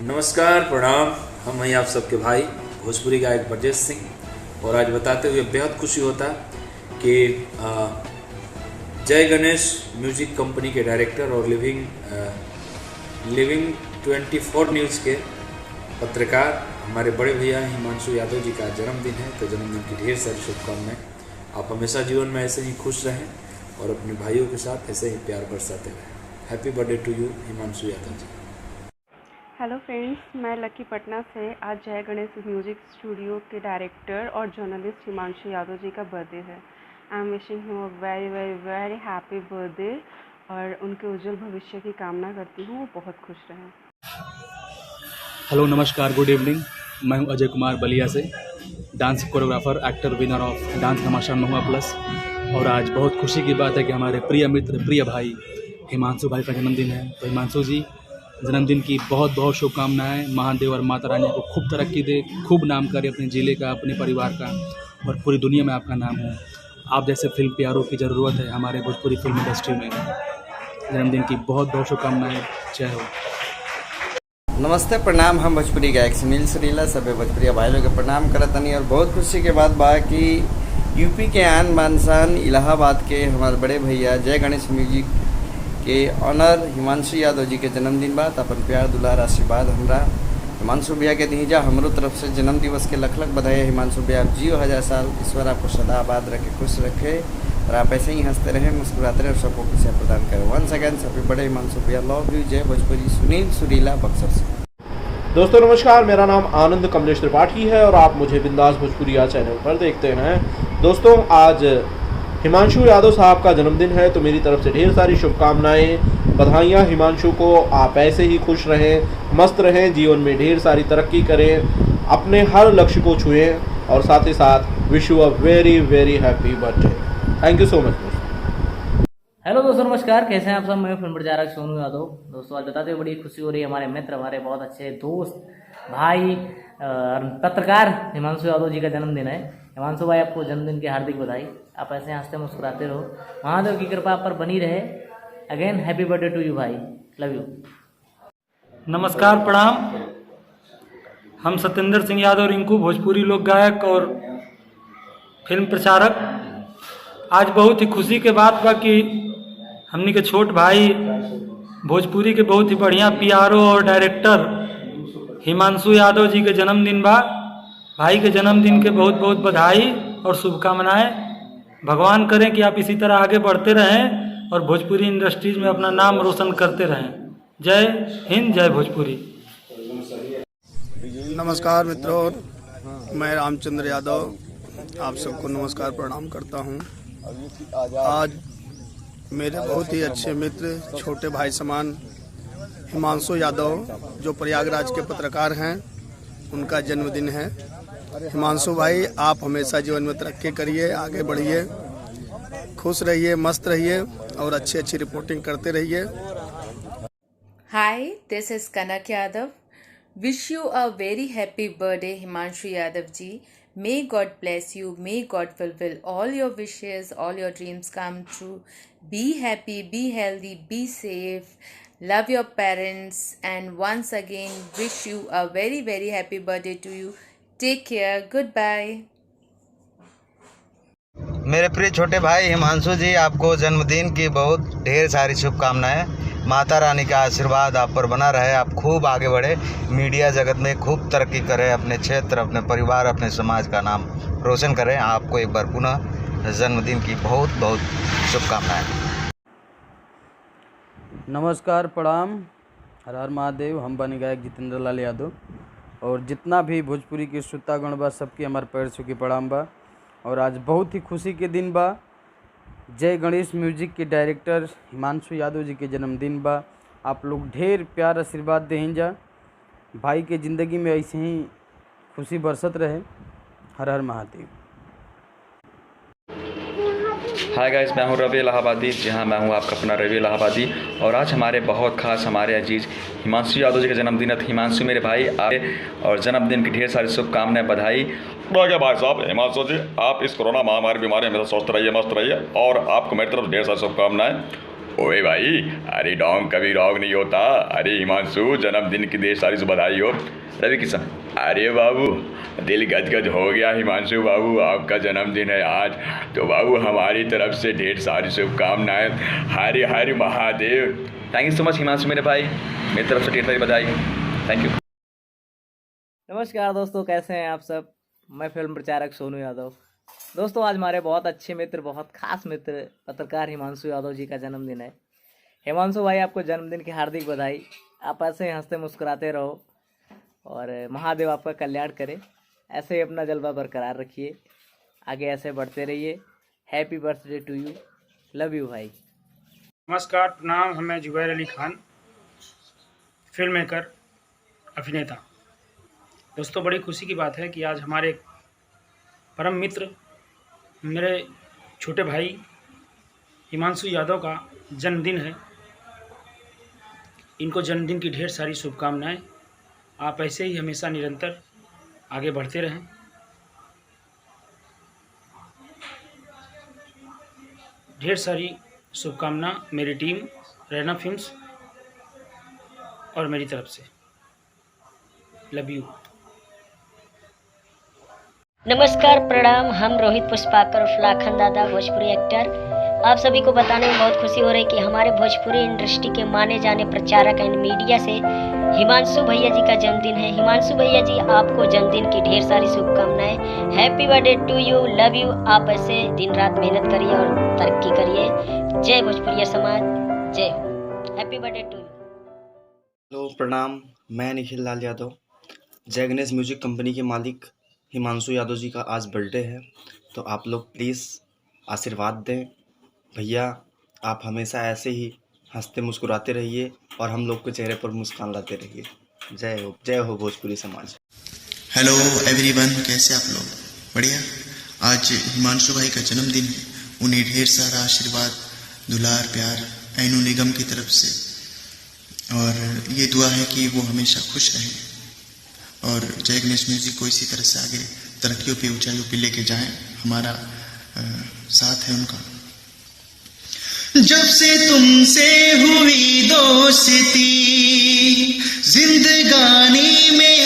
नमस्कार, प्रणाम। हम हैं आप सबके भाई भोजपुरी गायक ब्रजेश सिंह। और आज बताते हुए बेहद खुशी होता कि जय गणेश म्यूजिक कंपनी के डायरेक्टर और लिविंग 24 न्यूज़ के पत्रकार हमारे बड़े भैया हिमांशु यादव जी का जन्मदिन है। तो जन्मदिन की ढेर सारी शुभकामनाएं। आप हमेशा जीवन में ऐसे ही खुश रहें और अपने भाइयों के साथ ऐसे ही प्यार बरसाते रहें। Happy birthday to you Himanshu Yadav ji. Hello friends, मैं लकी पटना से। आज जय गणेश म्यूजिक स्टूडियो के डायरेक्टर और जर्नलिस्ट हिमांशु यादव जी का बर्थडे है। I am wishing him a very very very happy birthday और उनके उज्जवल भविष्य की कामना करती हूँ। वो बहुत खुश रहें। हेलो, नमस्कार, गुड इवनिंग। मैं हूं अजय कुमार बलिया से, dance choreographer, actor, winner of dance Tamasha Mahua plus. और आज बहुत खुशी की बात है कि हमारे प्रिय मित्र, प्रिय भाई हिमांशु भाई का जन्मदिन है। तो हिमांशु जी, जन्मदिन की बहुत बहुत शुभकामनाएं। महादेव और माता रानी को खूब तरक्की दे, खूब नाम करे अपने ज़िले का, अपने परिवार का, और पूरी दुनिया में आपका नाम हो। आप जैसे फिल्म प्यारों की ज़रूरत है हमारे भोजपुरी फिल्म इंडस्ट्री में। जन्मदिन की बहुत बहुत शुभकामनाएं। जय हो। नमस्ते, प्रणाम। हम भोजपुरी गायक सुनील सुरीला सभी भोजपुरी भाई लोग के प्रणाम करतनी। और बहुत खुशी के बात बा कि यूपी के आन बान शान इलाहाबाद के हमारे बड़े भैया जय गणेश म्यूजिक के ऑनर हिमांशु यादव जी के जन्मदिन बाद अपन प्यार दुलार आशीर्वाद हमरा हिमांशु भैया के दीजा। हमरो तरफ से जन्म दिवस के लख लख बधाई। हिमांशु भैया, आप जियो 1000 साल। ईश्वर आपको सदा आबाद रखे, खुश रखे और आप ऐसे ही हंसते रहें, मुस्कुराते रहें और सबको खुशियाँ प्रदान करें। Once again happy birthday Himanshu भैया। Love you. जय भोजपुरी। सुनील सुरीला, बक्सर से। दोस्तों नमस्कार, मेरा नाम आनंद कमलेश त्रिपाठी है और आप मुझे बिंदास भोजपुरिया चैनल पर देखते हैं। दोस्तों, आज हिमांशु यादव साहब का जन्मदिन है, तो मेरी तरफ से ढेर सारी शुभकामनाएं, बधाइयाँ हिमांशु को। आप ऐसे ही खुश रहें, मस्त रहें, जीवन में ढेर सारी तरक्की करें, अपने हर लक्ष्य को छुएं और साथ ही साथ wish you a very very happy birthday. Thank you so much. Hello दोस्तों, नमस्कार। कैसे हैं आप सब? मैं फिल्म प्रचारक सोनू यादव। दोस्तों, आज बताते हुए बड़ी खुशी हो रही है। हमारे मित्र, हमारे बहुत अच्छे दोस्त, भाई, पत्रकार हिमांशु यादव जी का जन्मदिन है। हिमांशु भाई, आपको जन्मदिन की हार्दिक बधाई। आप ऐसे हंसते मुस्कुराते रहो, महादेव की कृपा आप पर बनी रहे। Again happy birthday to you भाई, लव यू। नमस्कार, प्रणाम। हम सत्येंद्र सिंह यादव रिंकू, भोजपुरी लोक गायक और फिल्म प्रचारक। आज बहुत ही खुशी के बात बा कि हमनी के छोट भाई भोजपुरी के बहुत ही बढ़िया पीआरओ और डायरेक्टर हिमांशु यादव जी के जन्मदिन बा। भाई के जन्मदिन के बहुत बहुत बधाई और शुभकामनाएं। भगवान करें कि आप इसी तरह आगे बढ़ते रहें और भोजपुरी इंडस्ट्रीज में अपना नाम रोशन करते रहें। जय हिंद, जय भोजपुरी। नमस्कार मित्रों, मैं रामचंद्र यादव आप सबको नमस्कार प्रणाम करता हूं। आज मेरे बहुत ही अच्छे मित्र, छोटे भाई समान हिमांशु यादव, जो प्रयागराज के पत्रकार हैं, उनका जन्मदिन है। हिमांशु भाई, आप हमेशा जीवन में तरक्की करिए, आगे बढ़िए, खुश रहिए, मस्त रहिए और अच्छी अच्छी रिपोर्टिंग करते रहिए। Hi, this is Kanak Yadav. Wish you a very happy birthday, Himanshu Yadav ji. May God bless you. May God fulfill all your wishes, all your dreams come true. Be happy, be healthy, be safe. Love your parents, and once again wish you a very very happy birthday to you. Take care. Goodbye. मेरे प्रिय छोटे भाई हिमांशु जी, आपको जन्मदिन की बहुत ढेर सारी शुभकामनाएं। माता रानी का आशीर्वाद आप पर बना रहे, आप खूब आगे बढ़े, मीडिया जगत में खूब तरक्की करें, अपने क्षेत्र, अपने परिवार, अपने समाज का नाम रोशन करें। आपको एक बार पुनः जन्मदिन की बहुत बहुत शुभकामनाएं। नमस्कार, प्रणाम, हर हर महादेव। हम बने गायक जितेंद्र लाल यादव और जितना भी भोजपुरी के श्रोतागण बा, सबके हमारे पैर छू के प्रणाम बा। और आज बहुत ही खुशी के दिन बा। जय गणेश म्यूजिक के डायरेक्टर हिमांशु यादव जी के जन्मदिन बा। आप लोग ढेर प्यार आशीर्वाद दें जा। भाई के ज़िंदगी में ऐसे ही खुशी बरसत रहे। हर हर महादेव। हाय गाइस, मैं हूं रवि इलाहाबादी। जी हाँ, मैं हूं आपका अपना रवि इलाहाबादी। और आज हमारे बहुत खास, हमारे अजीज हिमांशु यादव जी का जन्मदिन है। हिमांशु मेरे भाई आए और जन्मदिन की ढेर सारी शुभकामनाएं, बधाई। क्या भाई साहब, हिमांशु जी, आप इस कोरोना महामारी बीमारी में स्वस्थ रहिए, मस्त रहिए और आपको मेरी तरफ ढेर सारी शुभकामनाएं। ओए भाई, अरे डोंग कभी रॉन्ग नहीं होता। अरे हिमांशु, जन्मदिन की ढेर सारी बधाई हो। रवि किशन, अरे बाबू दिल गदगद हो गया। हिमांशु बाबू, आपका जन्मदिन है आज, तो बाबू हमारी तरफ से ढेर सारी शुभकामनाएं। हरे हरे Mahadev. Thank you so much Himanshu मेरे भाई, मेरी तरफ से ढेर सारी बधाई। Thank you. नमस्कार दोस्तों, कैसे हैं आप सब। मैं फिल्म प्रचारक सोनू यादव। दोस्तों, आज हमारे बहुत अच्छे मित्र, बहुत खास मित्र पत्रकार हिमांशु यादव जी का जन्मदिन है। हिमांशु भाई, आपको जन्मदिन की हार्दिक बधाई। आप ऐसे ही हंसते मुस्कुराते रहो और महादेव आपका कल्याण करे। ऐसे ही अपना जलवा बरकरार रखिए, आगे ऐसे बढ़ते रहिए। Happy birthday to you, love you भाई। नमस्कार, प्रणाम। मैं जुबैर अली खान, फिल्म मेकर, अभिनेता। दोस्तों, बड़ी खुशी की बात है कि आज हमारे परम मित्र, मेरे छोटे भाई हिमांशु यादव का जन्मदिन है। इनको जन्मदिन की ढेर सारी शुभकामनाएं। आप ऐसे ही हमेशा निरंतर आगे बढ़ते रहें। ढेर सारी शुभकामना मेरी टीम रैना फिल्म्स और मेरी तरफ से। Love you. नमस्कार, प्रणाम। हम रोहित पुष्पाकर उर्फ लाखन दादा, भोजपुरी एक्टर। आप सभी को बताने में बहुत खुशी हो रही है कि हमारे भोजपुरी इंडस्ट्री के माने जाने प्रचारक एंड मीडिया से हिमांशु भैया जी का जन्मदिन है। हिमांशु भैया जी, आपको जन्मदिन की ढेर सारी शुभकामनाएं। Happy birthday to you, love you. आप ऐसे दिन रात मेहनत करिए और तरक्की करिए। जय भोजपुरिया समाज, जय हो। Happy birthday to you. Hello, प्रणाम। मैं निखिल लाल यादव, जय गणेश म्यूजिक कंपनी के मालिक हिमांशु यादव जी का आज बर्थडे है, तो आप लोग प्लीज़ आशीर्वाद दें। भैया, आप हमेशा ऐसे ही हंसते मुस्कुराते रहिए और हम लोग के चेहरे पर मुस्कान लाते रहिए। जय हो भोजपुरी समाज। हेलो एवरीवन, कैसे आप लोग? बढ़िया। आज हिमांशु भाई का जन्मदिन है, उन्हें ढेर सारा आशीर्वाद, दुलार, प्यार ऐनू निगम की तरफ से, और ये दुआ है कि वो हमेशा खुश रहें और जय गणेश म्यूजिक को इसी तरह से आगे तरक्कियों पे, ऊंचाइयों पे लेके जाएं। हमारा साथ है उनका। जब से तुमसे हुई दोस्ती, जिंदगानी में